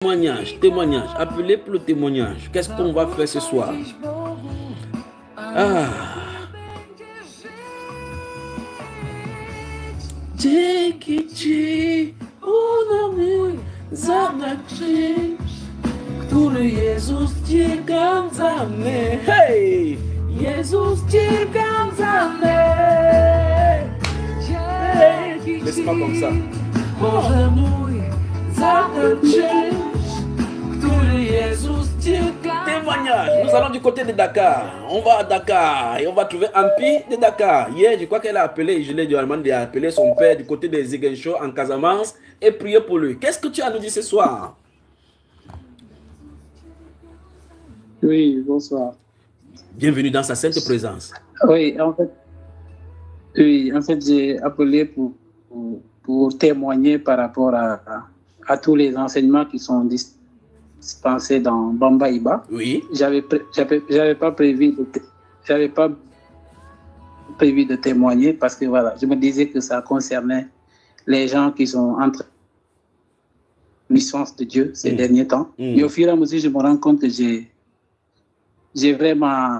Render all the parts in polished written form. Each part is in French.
Témoignage, témoignage, appelez pour le témoignage. Qu'est-ce qu'on va faire ce soir? Ah. Hey! Laisse-moi comme ça. Témoignage. Nous allons du côté de Dakar. On va à Dakar et on va trouver Ampi de Dakar. Hier, je crois qu'elle a appelé, je l'ai dit, elle a appelé son père du côté des Ziguinchor en Casamance et prié pour lui. Qu'est-ce que tu as à nous dire ce soir? Oui, bonsoir. Bienvenue dans sa sainte présence. Oui, en fait, j'ai appelé pour témoigner par rapport à tous les enseignements qui sont dispensés dans Bambaïba. Oui. J'avais pas prévu de témoigner parce que voilà, je me disais que ça concernait les gens qui sont entre licence de Dieu ces derniers temps. Et au fur et à mesure, je me rends compte que j'ai vraiment...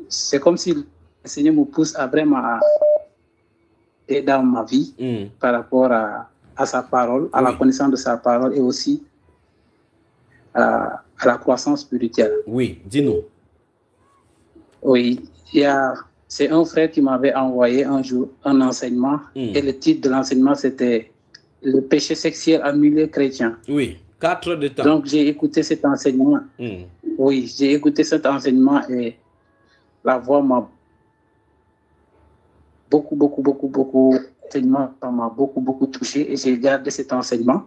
c'est comme si le Seigneur me pousse à vraiment aider dans ma vie par rapport à sa parole, à la connaissance de sa parole et aussi à la croissance spirituelle. Oui, dis-nous. Oui, c'est un frère qui m'avait envoyé un jour un enseignement et le titre de l'enseignement c'était « Le péché sexuel en milieu chrétien ». Oui, 4 heures de temps. Donc j'ai écouté cet enseignement. Oui, j'ai écouté cet enseignement et la voix m'a beaucoup touché et j'ai gardé cet enseignement.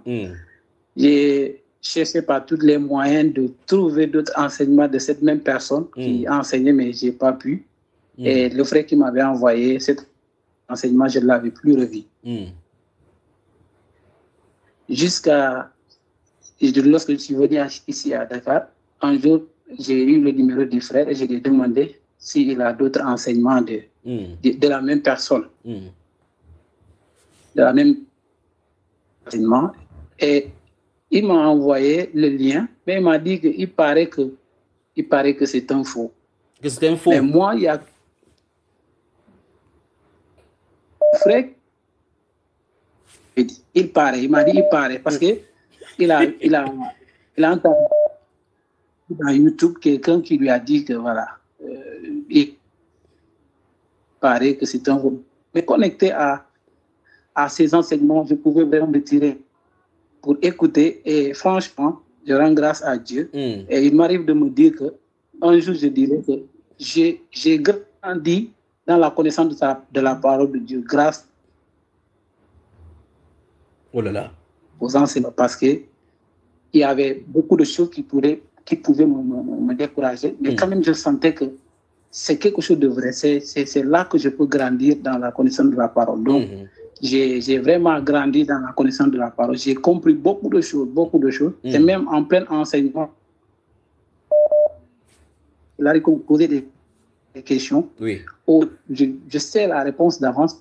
J'ai cherché par tous les moyens de trouver d'autres enseignements de cette même personne qui enseignait, mais je n'ai pas pu. Et le frère qui m'avait envoyé cet enseignement, je ne l'avais plus revu. Jusqu'à lorsque je suis venu ici à Dakar, un jour, j'ai eu le numéro du frère et je lui ai demandé s'il a d'autres enseignements de la même personne. De la même enseignement. Et il m'a envoyé le lien, mais il m'a dit qu'il paraît que c'est un faux. Que c'est un faux? Mais moi, il y a frère, il m'a dit il paraît parce que il a entendu dans YouTube quelqu'un qui lui a dit que voilà, il paraît que c'est un faux. Mais connecté à ces enseignements, je pouvais vraiment me tirer pour écouter et franchement, je rends grâce à Dieu. Et il m'arrive de me dire qu'un jour, je dirais que j'ai grandi dans la connaissance de la parole de Dieu grâce aux enseignements parce qu'il y avait beaucoup de choses qui pouvaient me décourager. Mais quand même, je sentais que c'est quelque chose de vrai. C'est là que je peux grandir dans la connaissance de la parole. Donc, j'ai vraiment grandi dans la connaissance de la parole. J'ai compris beaucoup de choses. Et même en plein enseignement, il a posé des questions. Où je sais la réponse d'avance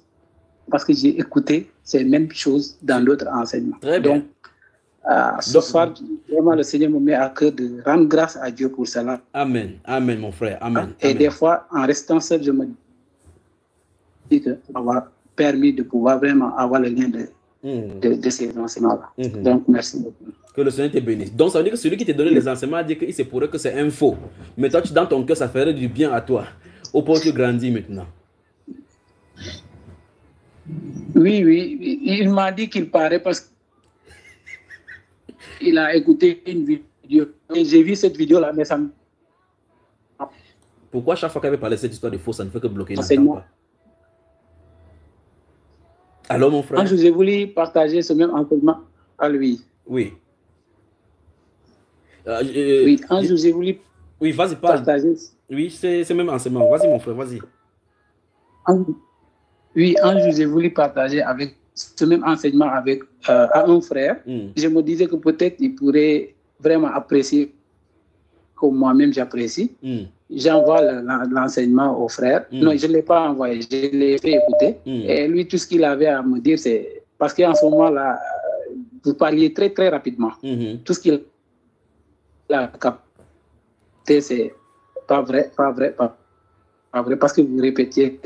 parce que j'ai écouté ces mêmes choses dans d'autres enseignements. Donc, ce soir, vraiment, le Seigneur me met à cœur de rendre grâce à Dieu pour cela. Amen. Amen, mon frère. Amen. Et des fois, en restant seul, je me dis que ça m'a permis de pouvoir vraiment avoir le lien de ces enseignements-là. Donc, merci beaucoup. Que le Seigneur te bénisse. Donc, ça veut dire que celui qui t'a donné les enseignements a dit qu'il se pourrait que c'est un faux. Mais toi, dans ton cœur, ça ferait du bien à toi. Au point où tu grandis maintenant. Oui. Il m'a dit qu'il paraît parce qu'il a écouté une vidéo. Et j'ai vu cette vidéo-là, mais ça me... Pourquoi chaque fois qu'elle veut parler de cette histoire de faux, ça ne fait que bloquer? Alors, mon frère? Quand je vous ai voulu partager ce même enseignement à lui. Oui. Oui, quand je vous ai voulu partager. Oui, c'est même enseignement. Vas-y, mon frère, vas-y. Oui, quand je vous ai voulu partager avec ce même enseignement avec un frère, je me disais que peut-être il pourrait vraiment apprécier comme moi-même j'apprécie. J'envoie l'enseignement au frère. Non, je ne l'ai pas envoyé, je l'ai fait écouter. Et lui, tout ce qu'il avait à me dire, c'est parce qu'en ce moment-là, vous parliez très, très rapidement. Tout ce qu'il a capté, c'est pas vrai, pas vrai, pas vrai, parce que vous répétiez,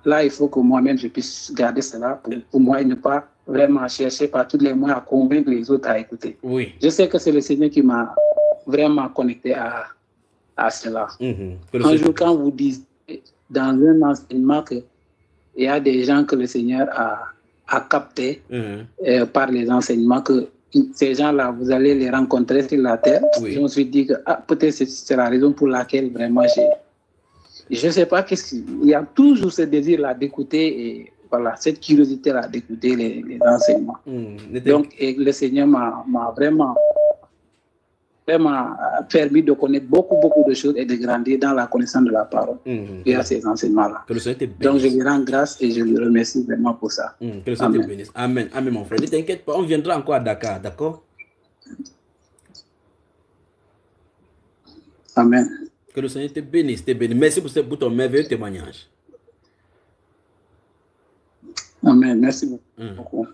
là, il faut que moi-même, je puisse garder cela pour moi et ne pas vraiment chercher par tous les moyens à convaincre les autres à écouter. Oui. Je sais que c'est le Seigneur qui m'a vraiment connecté à cela. Un jour, quand vous dites dans un enseignement qu'il y a des gens que le Seigneur a captés par les enseignements, que ces gens-là, vous allez les rencontrer sur la terre. Je me suis dit que peut-être c'est la raison pour laquelle vraiment je ne sais pas il y a toujours ce désir-là d'écouter et voilà, cette curiosité-là d'écouter les enseignements. Donc, et le Seigneur m'a vraiment permis de connaître beaucoup de choses et de grandir dans la connaissance de la parole et à ces enseignements-là. Donc, je lui rends grâce et je lui remercie vraiment pour ça. Que le Seigneur te bénisse. Amen. Amen, mon frère. Ne t'inquiète pas, on viendra encore à Dakar, d'accord? Amen. Que le Seigneur te bénisse, te bénisse. Merci pour ton merveilleux témoignage. Amen. Merci beaucoup.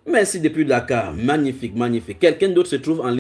Merci depuis Dakar. Magnifique, magnifique. Quelqu'un d'autre se trouve en ligne?